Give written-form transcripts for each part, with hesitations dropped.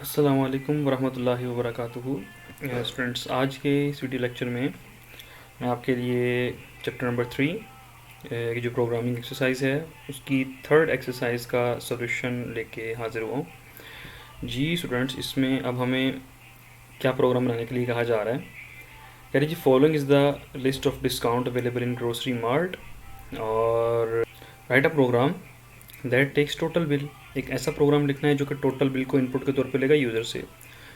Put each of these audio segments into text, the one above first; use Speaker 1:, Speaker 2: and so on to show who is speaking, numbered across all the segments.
Speaker 1: अस्सलामु अलैकुम वरहमतुल्लाहि वबरकातुहू। स्टूडेंट्स, आज के इस वीडियो लेक्चर में मैं आपके लिए चैप्टर नंबर 3 की जो प्रोग्रामिंग एक्सरसाइज है उसकी थर्ड एक्सरसाइज का सॉल्यूशन लेके हाजिर हुआ हूँ। जी स्टूडेंट्स, इसमें अब हमें क्या प्रोग्राम बनाने के लिए कहा जा रहा है। कह रही जी, following is the list of discount available in grocery mart और write a program that takes total bill. एक ऐसा प्रोग्राम लिखना है जो कि टोटल बिल को इनपुट के तौर पे लेगा यूज़र से।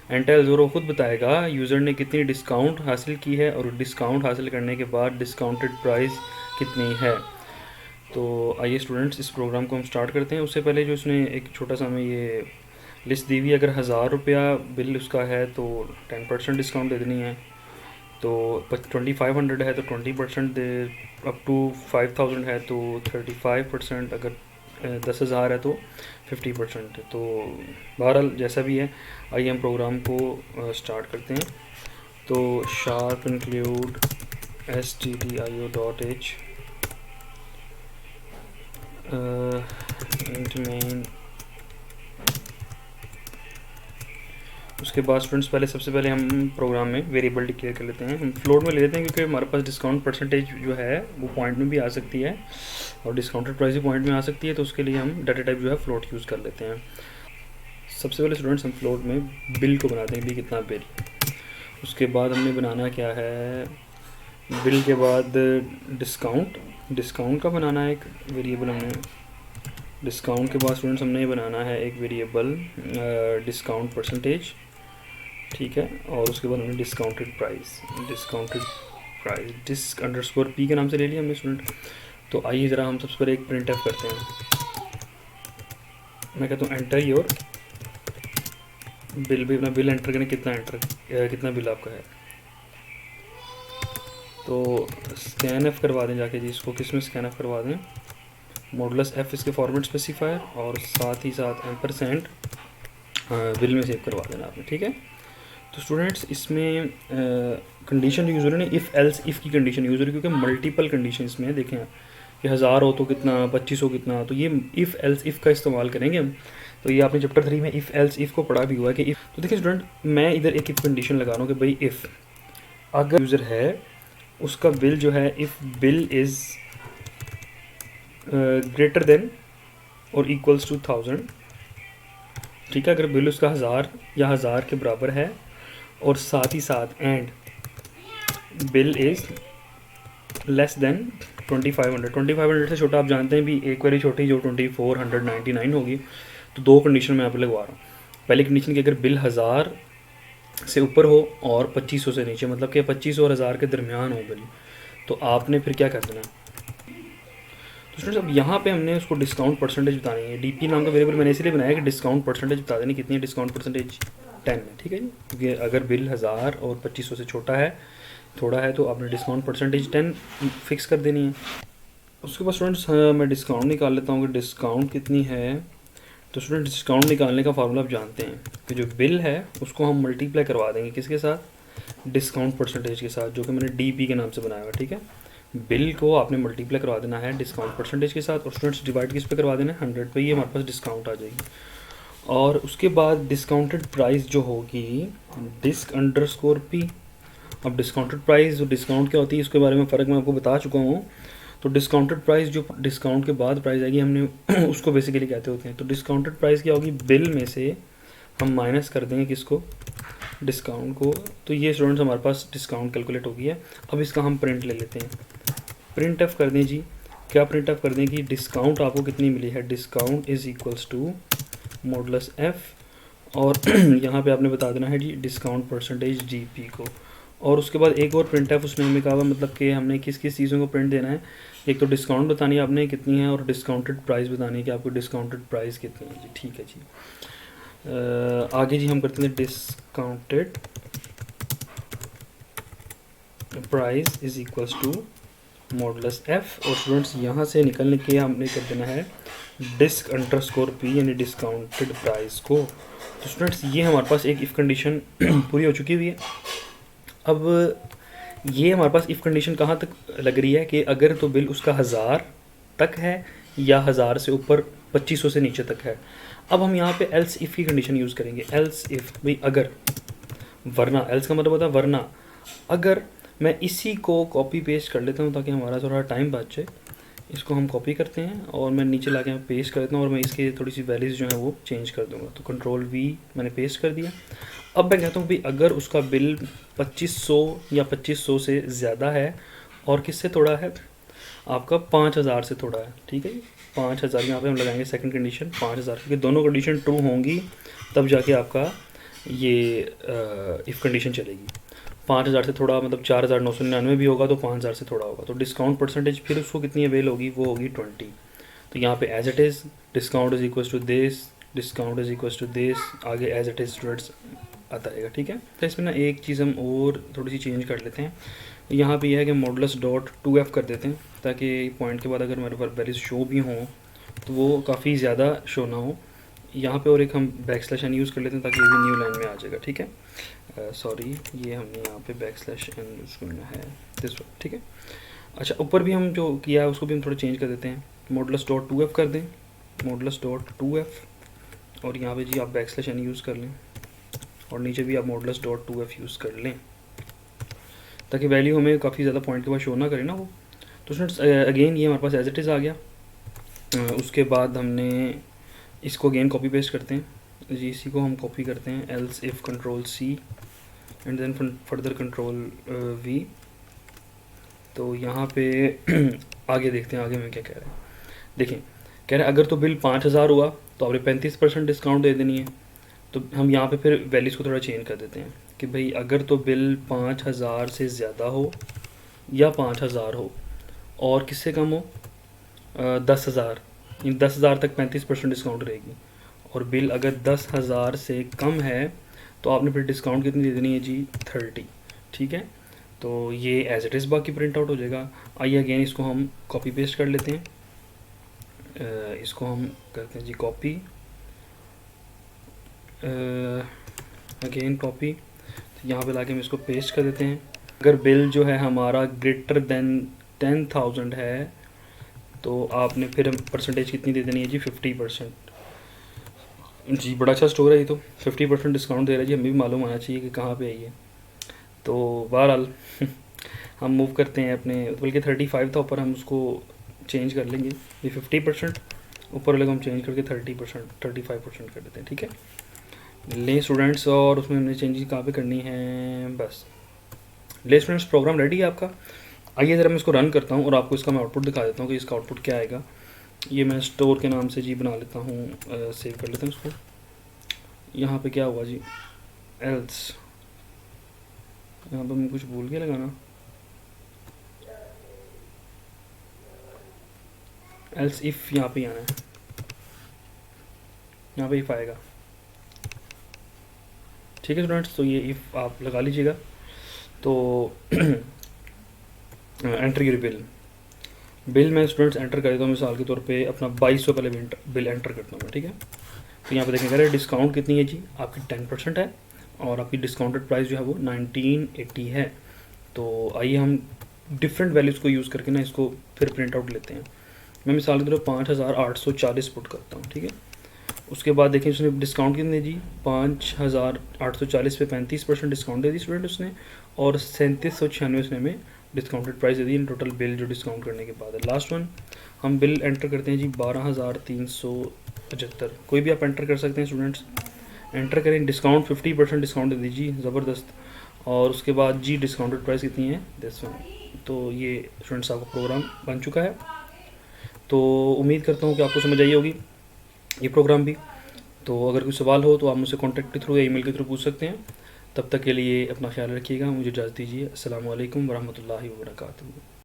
Speaker 1: एंटाइल ज़ोरो खुद बताएगा यूज़र ने कितनी डिस्काउंट हासिल की है और डिस्काउंट हासिल करने के बाद डिस्काउंटेड प्राइस कितनी है। तो आइए स्टूडेंट्स, इस प्रोग्राम को हम स्टार्ट करते हैं। उससे पहले जो इसने एक छोटा सा हमें ये लिस्ट दी हुई है, अगर 1000 रुपया बिल उसका है तो 10% डिस्काउंट दे देनी है। तो 2500 है तो 20% दे, अप टू 5000 है तो 35%, अगर 10,000 है तो 50%। तो बहरहाल जैसा भी है, आइए हम प्रोग्राम को स्टार्ट करते हैं। तो sharp include stdio.h int main. उसके बाद स्टूडेंट्स सबसे पहले हम प्रोग्राम में वेरिएबल डिक्लेयर कर लेते हैं। हम फ्लोट में ले लेते हैं क्योंकि हमारे पास डिस्काउंट परसेंटेज जो है वो पॉइंट में भी आ सकती है और डिस्काउंटेड प्राइस भी पॉइंट में आ सकती है। तो उसके लिए हम डाटा टाइप जो है फ्लोट यूज़ कर लेते हैं। सबसे पहले स्टूडेंट्स हम फ्लोट में बिल को बनाते हैं, भी कितना बिल। उसके बाद हमने बनाना क्या है, बिल के बाद डिस्काउंट का बनाना है एक वेरिएबल हमने। डिस्काउंट के बाद स्टूडेंट्स हमने बनाना है एक वेरिएबल डिस्काउंट परसेंटेज, ठीक है। और उसके बाद हमने discounted price disc underscore P के नाम से ले लिया हमने स्टूडेंट। तो आइए ज़रा हम सबसे पहले एक प्रिंट एफ करते हैं। मैं कहता हूँ एंटर योर बिल। भी अपना बिल एंटर करें, कितना बिल आपका है। तो स्कैन एफ करवा दें जाके जी, इसको किस में स्कैन एफ करवा दें, मॉडुलस एफ इसके फॉर्मेट स्पेसिफायर और साथ ही साथ एम्परसेंट बिल में सेव करवा देना आपने, ठीक है। तो स्टूडेंट्स इसमें कंडीशन यूज़र ने इफ़ एल्स इफ़ की कंडीशन यूज़र, क्योंकि मल्टीपल कंडीशन इसमें देखें कि 1000 हो तो कितना, 2500 कितना, तो ये इफ़ एल्स इफ़ का इस्तेमाल करेंगे हम। तो ये आपने चैप्टर 3 में इफ़ एल्स इफ़ को पढ़ा भी हुआ है कि इफ़। तो देखिए स्टूडेंट, मैं इधर एक इफ़ कंडीशन लगा रहा हूँ कि भाई इफ़ अगर यूज़र है उसका बिल जो है, if bill is greater than और इक्वल्स टू 1000, ठीक है। अगर बिल उसका 1000 या 1000 के बराबर है और साथ ही साथ and bill is less than 2500 से छोटा, आप जानते हैं भी एक बारी छोटी जो 2499 होगी। तो दो कंडीशन मैं यहाँ पे लगवा रहा हूँ। पहली कंडीशन कि अगर बिल 1000 से ऊपर हो और 2500 से नीचे, मतलब कि 2500 और 1000 के दरमियान हो बिल, तो आपने फिर क्या कर देना। तो स्टूडेंट्स अब यहाँ पे हमने उसको डिस्काउंट परसेंटेज बतानी है। डीपी नाम का वेरिएबल मैंने इसलिए बनाया कि डिस्काउंट परसेंटेज बता देनी कितनी है। डिस्काउंट परसेंटेज 10 है, ठीक है जी, क्योंकि अगर बिल 1000 और 2500 से छोटा है, थोड़ा है, तो आपने डिस्काउंट परसेंटेज 10 फिक्स कर देनी है। उसके बाद स्टूडेंट्स मैं डिस्काउंट निकाल लेता हूँ कि डिस्काउंट कितनी है। तो स्टूडेंट डिस्काउंट निकालने का फार्मूला आप जानते हैं कि जो बिल है उसको हम मल्टीप्लाई करवा देंगे किसके साथ, डिस्काउंट परसेंटेज के साथ, जो कि मैंने डीपी के नाम से बनाया हुआ, ठीक है। बिल को आपने मल्टीप्लाई करवा देना है डिस्काउंट परसेंटेज के साथ और स्टूडेंट्स डिवाइड किस पे करवा देना है, 100 पे। ये हमारे पास डिस्काउंट आ जाएगी। और उसके बाद डिस्काउंटेड प्राइस जो होगी डिस्क अंडरस्कोर पी। अब डिस्काउंटेड प्राइस और डिस्काउंट क्या होती है इसके बारे में फ़र्क मैं आपको बता चुका हूँ। तो डिस्काउंटेड प्राइस जो डिस्काउंट के बाद प्राइस आएगी हमने उसको बेसिकली कहते होते हैं। तो डिस्काउंटेड प्राइस क्या होगी, बिल में से हम माइनस कर देंगे किसको, डिस्काउंट को। तो ये स्टूडेंट्स हमारे पास डिस्काउंट कैलकुलेट हो गई है। अब इसका हम प्रिंट ले लेते हैं। प्रिंट एफ कर दें जी, क्या प्रिंट एफ कर दें कि डिस्काउंट आपको कितनी मिली है, discount is equals to modulus F और यहाँ पे आपने बता देना है जी डिस्काउंट परसेंटेज डीपी को। और उसके बाद एक और प्रिंट एफ उसमें हमें कहा, मतलब कि हमने किस किस चीज़ों को प्रिंट देना है। एक तो डिस्काउंट बतानी है आपने कितनी है और डिस्काउंटेड प्राइस बतानी है कि आपको डिस्काउंटेड प्राइस कितनी है जी, ठीक है जी। आगे जी हम करते हैं discounted price is equals to modulus F. और स्टूडेंट्स यहाँ से निकलने के हमने कर देना है डिस्क अंडरस्कोर पी, यानी डिस्काउंटेड प्राइस को। तो स्टूडेंट्स ये हमारे पास एक इफ़ कंडीशन पूरी हो चुकी हुई है। अब ये हमारे पास इफ़ कंडीशन कहाँ तक लग रही है कि अगर तो बिल उसका 1000 तक है या 1000 से ऊपर 2500 से नीचे तक है। अब हम यहाँ पे एल्स इफ़ की कंडीशन यूज़ करेंगे। एल्स इफ़ भाई अगर, वरना, एल्स का मतलब होता है वरना। अगर मैं इसी को कॉपी पेस्ट कर लेता हूँ ताकि हमारा थोड़ा टाइम बच जाए, इसको हम कॉपी करते हैं और मैं नीचे ला के पेस्ट कर देता हूँ और मैं इसकी थोड़ी सी वैल्यूज़ जो है वो चेंज कर दूँगा। तो कंट्रोल वी मैंने पेस्ट कर दिया। अब मैं कहता हूँ भाई अगर उसका बिल 2500 या 2500 से ज़्यादा है और किससे थोड़ा है, आपका 5000 से थोड़ा है, ठीक है। 5000 यहाँ पे हम लगाएंगे सेकंड कंडीशन 5000, क्योंकि दोनों कंडीशन ट्रू होंगी तब जाके आपका ये इफ़ कंडीशन चलेगी। 5000 से थोड़ा मतलब 4999 भी होगा तो 5000 से थोड़ा होगा, तो डिस्काउंट परसेंटेज फिर उसको कितनी अवेल होगी, वो होगी 20। तो यहाँ पे as it is discount is equal to this, discount is equal to this, आगे एज इट इज़ स्टूडेंट्स आता रहेगा, ठीक है। तो इसमें ना एक चीज़ हम और थोड़ी सी चेंज कर लेते हैं। यहाँ पे यह है कि मॉडुलस डॉट 2f कर देते हैं ताकि पॉइंट के बाद अगर हमारे पास वैल्यूज शो भी हों तो वो काफ़ी ज़्यादा शो ना हो। यहाँ पे और एक हम बैक स्लैश एन यूज़ कर लेते हैं ताकि ये भी न्यू लाइन में आ जाएगा, ठीक है। सॉरी ये हमने यहाँ पे बैक स्लैश एन यूज़ करना है दिस वन, ठीक है। अच्छा ऊपर भी हम जो किया है उसको भी हम थोड़ा चेंज कर देते हैं। मॉडुलस डॉट 2f कर दें, मॉडुलस डॉट 2f, और यहाँ पे जी आप बैक स्लैश एन यूज़ कर लें और नीचे भी आप मॉडुलस डॉट 2f यूज़ कर लें ताकि वैल्यू हमें काफ़ी ज़्यादा पॉइंट के बाद शो ना करे ना वो। तो स्टूडेंट्स अगेन ये हमारे पास एज इट इज़ आ गया। उसके बाद हमने इसको अगेन कॉपी पेस्ट करते हैं जी, इसी को हम कॉपी करते हैं else if control C and then further control V. तो यहाँ पे आगे देखते हैं आगे में क्या कह रहे हैं। देखें कह रहे हैं अगर तो बिल 5000 हुआ तो आपने 35% डिस्काउंट दे देनी है। तो हम यहाँ पे फिर वैल्यूज़ को थोड़ा चेंज कर देते हैं कि भाई अगर तो बिल 5000 से ज़्यादा हो या 5000 हो और किससे कम हो 10,000, 10,000 तक 35% डिस्काउंट रहेगी। और बिल अगर 10,000 से कम है तो आपने फिर डिस्काउंट कितनी दे देनी है जी 30, ठीक है। तो ये एज इट इज़ बाकी प्रिंट आउट हो जाएगा। आइए अगेन इसको हम कॉपी पेस्ट कर लेते हैं। इसको हम करते हैं जी कॉपी, अगेन कॉपी, तो यहाँ पे लाके हम इसको पेस्ट कर देते हैं। अगर बिल जो है हमारा ग्रेटर देन 10,000 है तो आपने फिर परसेंटेज कितनी दे देनी है जी 50%। जी बड़ा अच्छा स्टोर है ये तो, 50% डिस्काउंट दे रहा है जी, हमें भी मालूम होना चाहिए कि कहाँ पे है ये। तो बहरहाल हम मूव करते हैं अपने, बल्कि 35 था ऊपर, हम उसको चेंज कर लेंगे। ये 50% ऊपर वाले को हम चेंज करके 30% 35% कर देते हैं, ठीक है। ले स्टूडेंट्स, और उसमें हमने चेंजेस कहाँ पे करनी है, बस ले स्टूडेंट्स प्रोग्राम रेडी है आपका। आइए ज़रा मैं इसको रन करता हूँ और आपको इसका मैं आउटपुट दिखा देता हूँ कि इसका आउटपुट क्या आएगा। ये मैं स्टोर के नाम से जी बना लेता हूँ, सेव कर लेता हूँ इसको। यहाँ पे क्या हुआ जी, एल्स, यहाँ पे मैं कुछ भूल गया लगाना, एल्स इफ़ यहाँ पे आना है, यहाँ पे इफ़ आएगा, ठीक है स्टूडेंट्स। तो ये इफ़ आप लगा लीजिएगा। तो एंटर योर बिल मैं स्टूडेंट्स एंटर कर देता हूँ मिसाल के तौर पे अपना 2200 पहले बिल एंटर करता हूँ मैं, ठीक है। तो यहाँ पे देखें अगर डिस्काउंट कितनी है जी, आपकी 10% है और आपकी डिस्काउंटेड प्राइस जो है वो 1980 है। तो आइए हम डिफरेंट वैल्यूज़ को यूज़ करके ना इसको फिर प्रिंट आउट लेते हैं। मैं मिसाल के तौर पर 5840 पुट करता हूँ, ठीक है। उसके बाद देखें उसने डिस्काउंट कितने जी, 5840 पे 35% डिस्काउंट दे दी स्टूडेंट उसने, और 3796 उसने हमें discounted price they the in total bill जो डिस्काउंट करने के बाद है। लास्ट वन हम बिल एंटर करते हैं जी 12,375, कोई भी आप एंटर कर सकते हैं स्टूडेंट्स, एंटर करें। डिस्काउंट 50% डिस्काउंट दे दीजिए, ज़बरदस्त। और उसके बाद जी डिस्काउंटेड प्राइस कितनी है दिस वन। तो ये स्टूडेंट्स आपका प्रोग्राम बन चुका है। तो उम्मीद करता हूँ कि आपको समझ आई होगी ये प्रोग्राम भी। तो अगर कोई सवाल हो तो आप मुझसे कॉन्टैक्ट के थ्रू या ईमेल के थ्रू पूछ सकते हैं। तब तक के लिए अपना ख्याल रखिएगा, मुझे इजाज़त दीजिए। अस्सलाम वालेकुम वरहमतुल्लाहि वबरकातुहू।